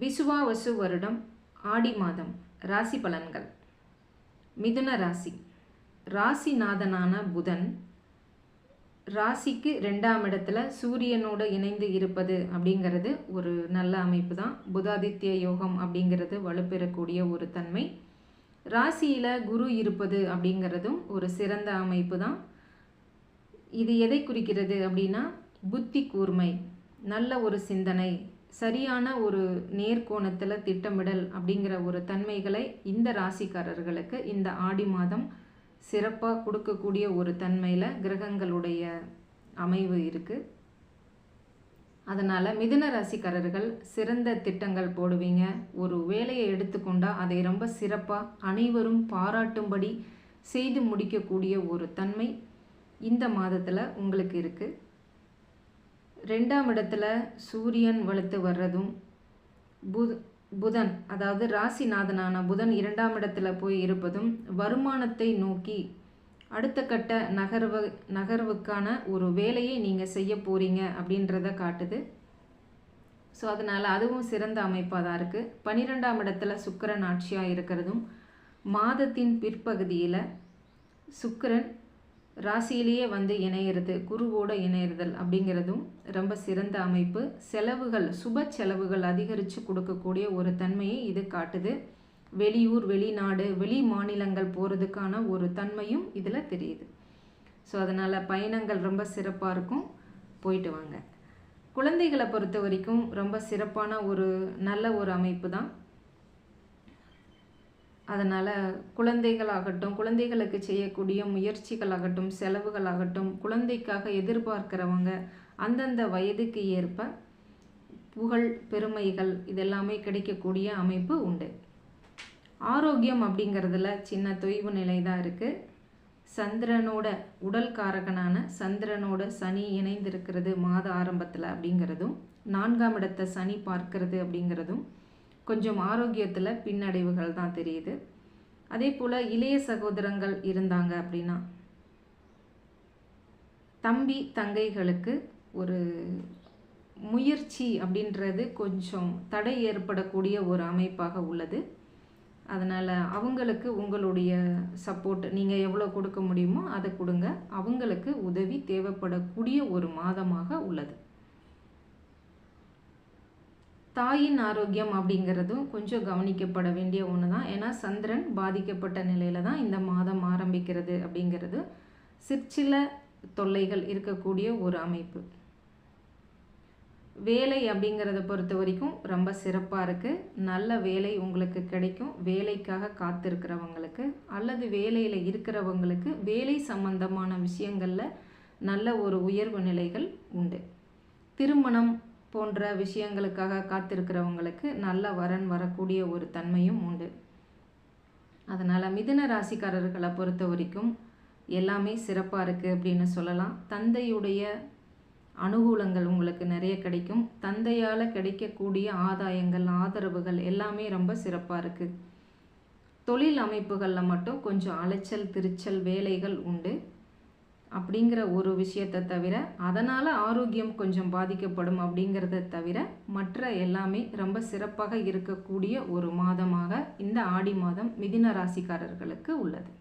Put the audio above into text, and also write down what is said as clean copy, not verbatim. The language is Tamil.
விசுவாவசு வருடம் ஆடி மாதம் ராசி பலன்கள். மிதுன ராசி. ராசிநாதனான புதன் ராசிக்கு 2ஆம் இடத்துல சூரியனோடு இணைந்து இருப்பது அப்படிங்கிறது ஒரு நல்ல அமைப்பு தான். புதாதித்ய யோகம் அப்படிங்கிறது வலுப்பெறக்கூடிய ஒரு தன்மை. ராசியில் குரு இருப்பது அப்படிங்கிறதும் ஒரு சிறந்த அமைப்பு தான். இது எதை குறிக்கிறது அப்படின்னா, புத்தி கூர்மை, நல்ல ஒரு சிந்தனை, சரியான ஒரு நேர்கோணத்தில் திட்டமிடல் அப்படிங்கிற ஒரு தன்மைகளை இந்த ராசிக்காரர்களுக்கு இந்த ஆடி மாதம் சிறப்பாக கொடுக்கக்கூடிய ஒரு தன்மையில் கிரகங்களுடைய அமைவு இருக்குது. அதனால் மிதுன ராசிக்காரர்கள் சிறந்த திட்டங்கள் போடுவீங்க. ஒரு வேலையை எடுத்துக்கொண்டால் அதை ரொம்ப சிறப்பாக அனைவரும் பாராட்டும்படி செய்து முடிக்கக்கூடிய ஒரு தன்மை இந்த மாதத்தில் உங்களுக்கு இருக்குது. 2ஆம் இடத்துல சூரியன் வலுத்து வர்றதும், புதன் அதாவது ராசிநாதனான புதன் 2ஆம் இடத்துல போய் இருப்பதும் வருமானத்தை நோக்கி அடுத்த கட்ட நகர்வுக்கான ஒரு வேலையை நீங்கள் செய்ய போகிறீங்க அப்படின்றத காட்டுது. ஸோ அதனால் அதுவும் சிறந்த அமைப்பாக தான் இருக்குது. 12ஆம் இடத்துல சுக்கிரன் ஆட்சியாக இருக்கிறதும், மாதத்தின் பிற்பகுதியில் சுக்கிரன் ராசியிலேயே வந்து இணையிறது, குருவோடு இணையிறதல் அப்படிங்கிறதும் ரொம்ப சிறந்த அமைப்பு. செலவுகள், சுப செலவுகள் அதிகரித்து கொடுக்கக்கூடிய ஒரு தன்மையை இது காட்டுது. வெளியூர், வெளிநாடு, வெளி மாநிலங்கள் போகிறதுக்கான ஒரு தன்மையும் இதில் தெரியுது. ஸோ அதனால் பயணங்கள் ரொம்ப சிறப்பாக இருக்கும், போயிட்டு வாங்க. குழந்தைகளை பொறுத்த வரைக்கும் ரொம்ப சிறப்பான ஒரு நல்ல ஒரு அமைப்பு தான். அதனால் குழந்தைகளாகட்டும், குழந்தைகளுக்கு செய்யக்கூடிய முயற்சிகளாகட்டும், செலவுகளாகட்டும், குழந்தைக்காக எதிர்பார்க்கிறவங்க அந்தந்த வயதுக்கு ஏற்ப புகழ், பெருமைகள் இதெல்லாமே கிடைக்கக்கூடிய அமைப்பு உண்டு. ஆரோக்கியம் அப்படிங்கிறதுல சின்ன தொய்வு நிலை தான் இருக்குது. சந்திரனோட உடல் காரகனான சந்திரனோட சனி இணைந்திருக்கிறது மாத ஆரம்பத்தில் அப்படிங்கிறதும், 4ஆம் இடத்தை சனி பார்க்கிறது அப்படிங்கிறதும் கொஞ்சம் ஆரோக்கியத்தில் பின்னடைவுகள் தான் தெரியுது. அதே போல் இளைய சகோதரங்கள் இருந்தாங்க அப்படின்னா தம்பி தங்கைகளுக்கு ஒரு முயற்சி அப்படின்றது கொஞ்சம் தடை ஏற்படக்கூடிய ஒரு அமைப்பாக உள்ளது. அதனால் அவங்களுக்கு உங்களுடைய சப்போர்ட் நீங்கள் எவ்வளோ கொடுக்க முடியுமோ அதை கொடுங்க. அவங்களுக்கு உதவி தேவைப்படக்கூடிய ஒரு மாதமாக உள்ளது. தாயின் ஆரோக்கியம் அப்படிங்கிறதும் கொஞ்சம் கவனிக்கப்பட வேண்டிய ஒன்று தான். ஏன்னா சந்திரன் பாதிக்கப்பட்ட நிலையில் தான் இந்த மாதம் ஆரம்பிக்கிறது அப்படிங்கிறது சிற்சில தொல்லைகள் இருக்கக்கூடிய ஒரு அமைப்பு. வேலை அப்படிங்கிறத பொறுத்த வரைக்கும் ரொம்ப சிறப்பாக இருக்குது. நல்ல வேலை உங்களுக்கு கிடைக்கும். வேலைக்காக காத்திருக்கிறவங்களுக்கு அல்லது வேலையில் இருக்கிறவங்களுக்கு வேலை சம்பந்தமான விஷயங்களில் நல்ல ஒரு உயர்வு நிலைகள் உண்டு. திருமணம் போன்ற விஷயங்களுக்காக காத்திருக்கிறவங்களுக்கு நல்ல வரன் வரக்கூடிய ஒரு தன்மையும் உண்டு. அதனால் மிதுன ராசிக்காரர்களை பொறுத்த வரைக்கும் எல்லாமே சிறப்பாக இருக்குது அப்படின்னு சொல்லலாம். தந்தையுடைய அனுகூலங்கள் உங்களுக்கு நிறைய கிடைக்கும். தந்தையால் கிடைக்கக்கூடிய ஆதாயங்கள், ஆதரவுகள் எல்லாமே ரொம்ப சிறப்பாக இருக்குது. தொழில் அமைப்புகளில் மட்டும் கொஞ்சம் அலைச்சல் திருச்சல் வேலைகள் உண்டு அப்படிங்கிற ஒரு விஷயத்தை தவிர, அதனால் ஆரோக்கியம் கொஞ்சம் பாதிக்கப்படும் அப்படிங்கிறத தவிர மற்ற எல்லாமே ரொம்ப சிறப்பாக இருக்கக்கூடிய ஒரு மாதமாக இந்த ஆடி மாதம் மிதுன ராசிக்காரர்களுக்கு உள்ளது.